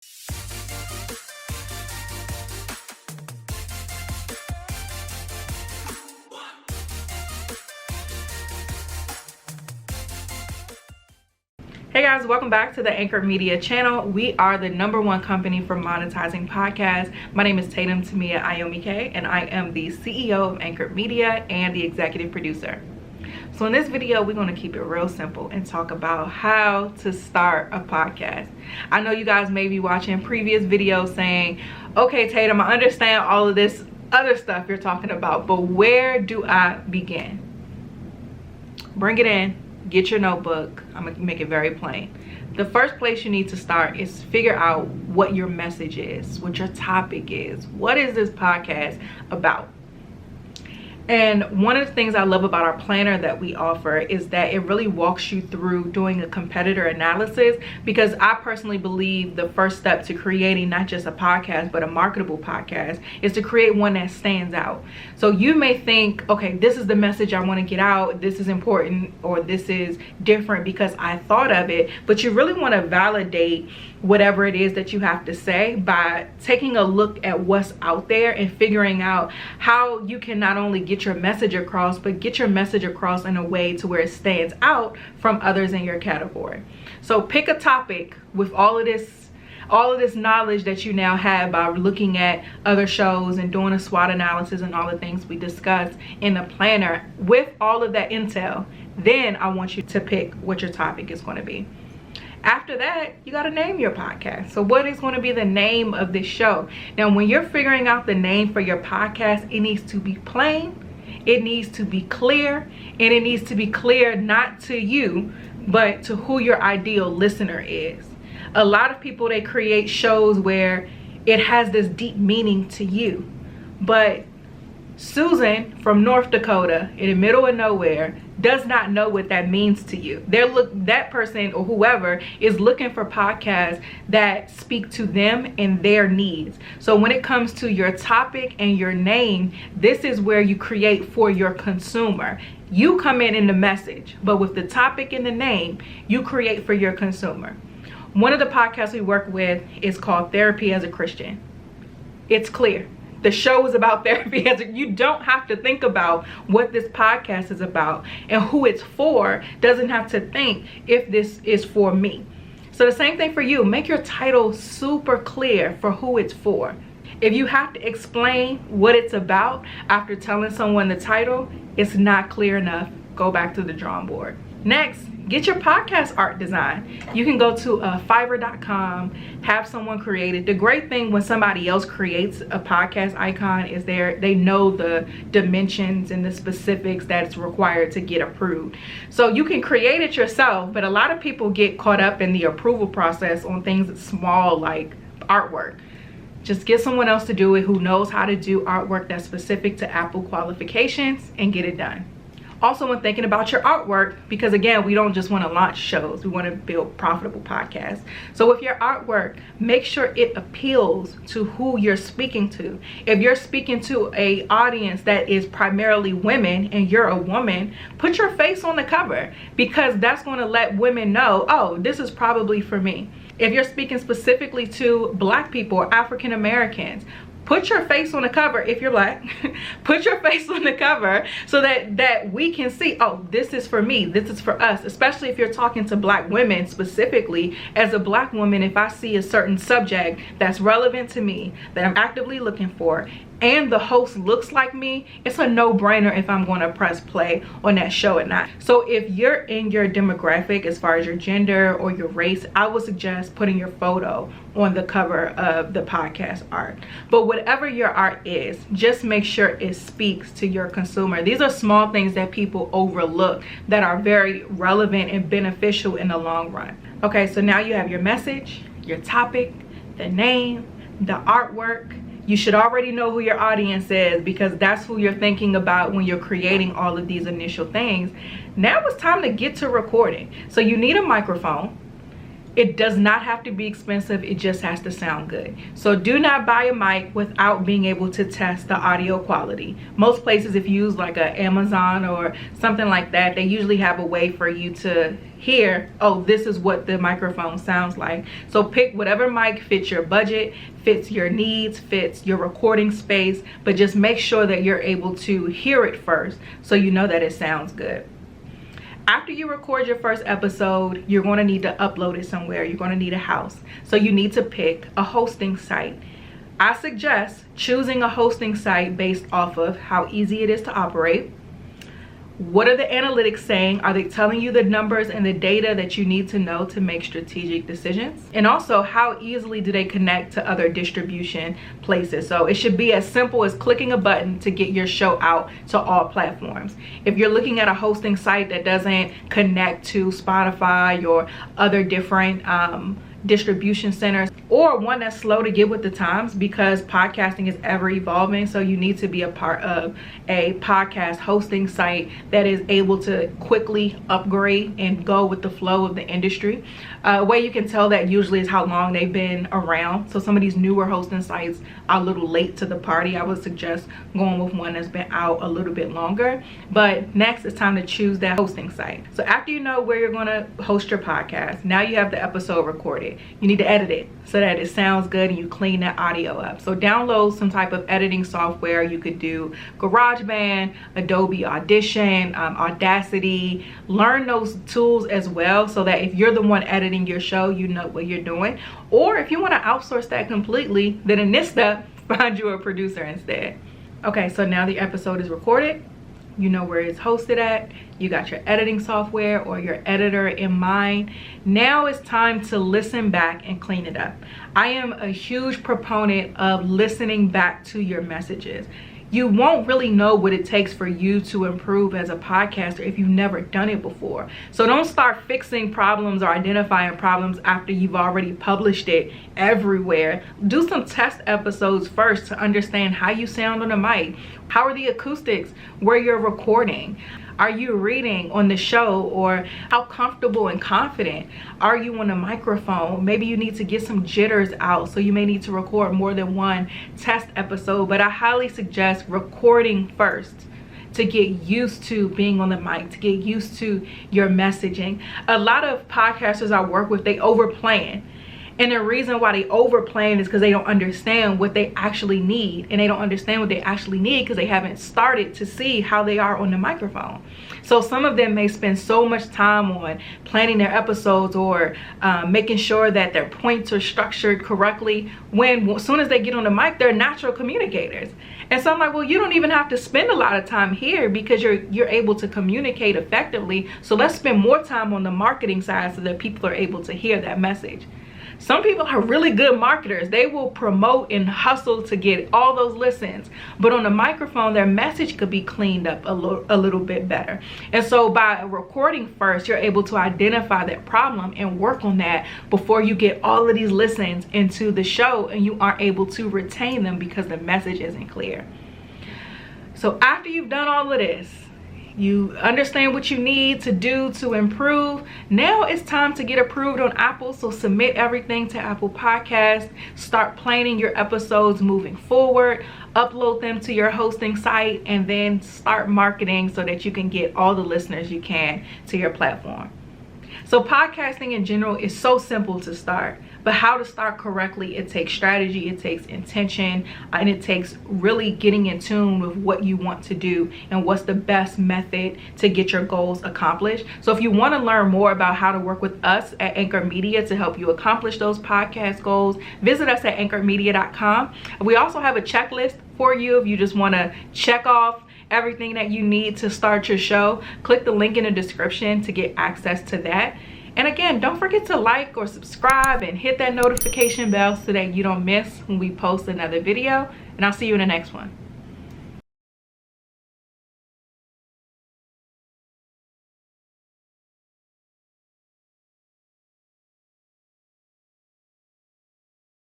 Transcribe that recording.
Hey guys, welcome back to the Anchor Media channel. We are the #1 company for monetizing podcasts. My name is Tatum Tamia Ayomike, and I am the CEO of Anchor Media and the executive producer. So in this video, we're going to keep it real simple and talk about how to start a podcast. I know you guys may be watching previous videos saying, okay, Tatum, I understand all of this other stuff you're talking about, but where do I begin? Bring it in. Get your notebook. I'm gonna make it very plain. The first place you need to start is figure out what your message is, what your topic is. What is this podcast about? And one of the things I love about our planner that we offer is that it really walks you through doing a competitor analysis, because I personally believe the first step to creating not just a podcast, but a marketable podcast is to create one that stands out. So you may think, okay, this is the message I want to get out. This is important, or this is different because I thought of it. But you really want to validate whatever it is that you have to say by taking a look at what's out there and figuring out how you can not only get your message across, but get your message across in a way to where it stands out from others in your category. So pick a topic with all of this knowledge that you now have by looking at other shows and doing a SWOT analysis and all the things we discussed in the planner. With all of that intel, then I want you to pick what your topic is going to be. After that, you got to name your podcast. So what is going to be the name of this show? Now, when you're figuring out the name for your podcast, it needs to be plain, it needs to be clear, and it needs to be clear not to you, but to who your ideal listener is. A lot of people, they create shows where it has this deep meaning to you, but Susan from North Dakota in the middle of nowhere does not know what that means to you. That person or whoever is looking for podcasts that speak to them and their needs. So when it comes to your topic and your name, this is where you create for your consumer. You come in the message, but with the topic and the name, you create for your consumer. One of the podcasts we work with is called Therapy as a Christian. It's clear. The show is about therapy. You don't have to think about what this podcast is about, and who it's for doesn't have to think if this is for me. So the same thing for you. Make your title super clear for who it's for. If you have to explain what it's about after telling someone the title, it's not clear enough. Go back to the drawing board. Next, get your podcast art design. You can go to Fiverr.com, have someone create it. The great thing when somebody else creates a podcast icon is they know the dimensions and the specifics that's required to get approved. So you can create it yourself, but a lot of people get caught up in the approval process on things that's small like artwork. Just get someone else to do it who knows how to do artwork that's specific to Apple qualifications and get it done. Also, when thinking about your artwork, because again, we don't just want to launch shows, we want to build profitable podcasts. So with your artwork, make sure it appeals to who you're speaking to. If you're speaking to an audience that is primarily women and you're a woman, put your face on the cover, because that's going to let women know, oh, this is probably for me. If you're speaking specifically to Black people or African Americans, put your face on the cover. If you're Black, put your face on the cover so that we can see, oh, this is for me, this is for us. Especially if you're talking to Black women specifically. As a Black woman, if I see a certain subject that's relevant to me, that I'm actively looking for, and the host looks like me, it's a no-brainer if I'm going to press play on that show or not. So if you're in your demographic as far as your gender or your race, I would suggest putting your photo on the cover of the podcast art. But whatever your art is, just make sure it speaks to your consumer. These are small things that people overlook that are very relevant and beneficial in the long run. Okay, so now you have your message, your topic, the name, the artwork. You should already know who your audience is, because that's who you're thinking about when you're creating all of these initial things. Now it's time to get to recording. So you need a microphone. It does not have to be expensive, it just has to sound good. So do not buy a mic without being able to test the audio quality. Most places, if you use like a Amazon or something like that, they usually have a way for you to hear, oh, this is what the microphone sounds like. So pick whatever mic fits your budget, fits your needs, fits your recording space, but just make sure that you're able to hear it first so you know that it sounds good. After you record your first episode, you're going to need to upload it somewhere. You're going to need a house. So you need to pick a hosting site. I suggest choosing a hosting site based off of how easy it is to operate. What are the analytics saying? Are they telling you the numbers and the data that you need to know to make strategic decisions? And also, how easily do they connect to other distribution places? So it should be as simple as clicking a button to get your show out to all platforms. If you're looking at a hosting site that doesn't connect to Spotify or other different distribution centers, or one that's slow to get with the times, because podcasting is ever evolving, so you need to be a part of a podcast hosting site that is able to quickly upgrade and go with the flow of the industry. A way you can tell that usually is how long they've been around. So some of these newer hosting sites are a little late to the party. I would suggest going with one that's been out a little bit longer. But next, it's time to choose that hosting site. So after you know where you're going to host your podcast, now you have the episode recorded. You need to edit it so that it sounds good and you clean that audio up. So download some type of editing software. You could do GarageBand, Adobe Audition, Audacity. Learn those tools as well so that if you're the one editing your show, you know what you're doing. Or if you want to outsource that completely, then in this step, find you a producer instead. Okay, so now the episode is recorded. You know where it's hosted at. You got your editing software or your editor in mind. Now it's time to listen back and clean it up. I am a huge proponent of listening back to your messages. You won't really know what it takes for you to improve as a podcaster if you've never done it before. So don't start fixing problems or identifying problems after you've already published it everywhere. Do some test episodes first to understand how you sound on the mic. How are the acoustics where you're recording? Are you reading on the show, or how comfortable and confident are you on the microphone? Maybe you need to get some jitters out, so you may need to record more than one test episode, but I highly suggest recording first to get used to being on the mic, to get used to your messaging. A lot of podcasters I work with, they overplan. And the reason why they overplan is because they don't understand what they actually need. And they don't understand what they actually need because they haven't started to see how they are on the microphone. So some of them may spend so much time on planning their episodes or making sure that their points are structured correctly, when as soon as they get on the mic, they're natural communicators. And so I'm like, well, you don't even have to spend a lot of time here because you're able to communicate effectively. So let's spend more time on the marketing side so that people are able to hear that message. Some people are really good marketers. They will promote and hustle to get all those listens. But on the microphone, their message could be cleaned up a little bit better. And so by recording first, you're able to identify that problem and work on that before you get all of these listens into the show and you aren't able to retain them because the message isn't clear. So after you've done all of this, you understand what you need to do to improve. Now it's time to get approved on Apple. So submit everything to Apple Podcasts. Start planning your episodes moving forward. Upload them to your hosting site and then start marketing so that you can get all the listeners you can to your platform. So podcasting in general is so simple to start, but how to start correctly, it takes strategy, it takes intention, and it takes really getting in tune with what you want to do and what's the best method to get your goals accomplished. So if you want to learn more about how to work with us at Anchor Media to help you accomplish those podcast goals, visit us at anchormedia.com. We also have a checklist for you if you just want to check off everything that you need to start your show. Click the link in the description to get access to that. And again, don't forget to like or subscribe and hit that notification bell so that you don't miss when we post another video. And I'll see you in the next one.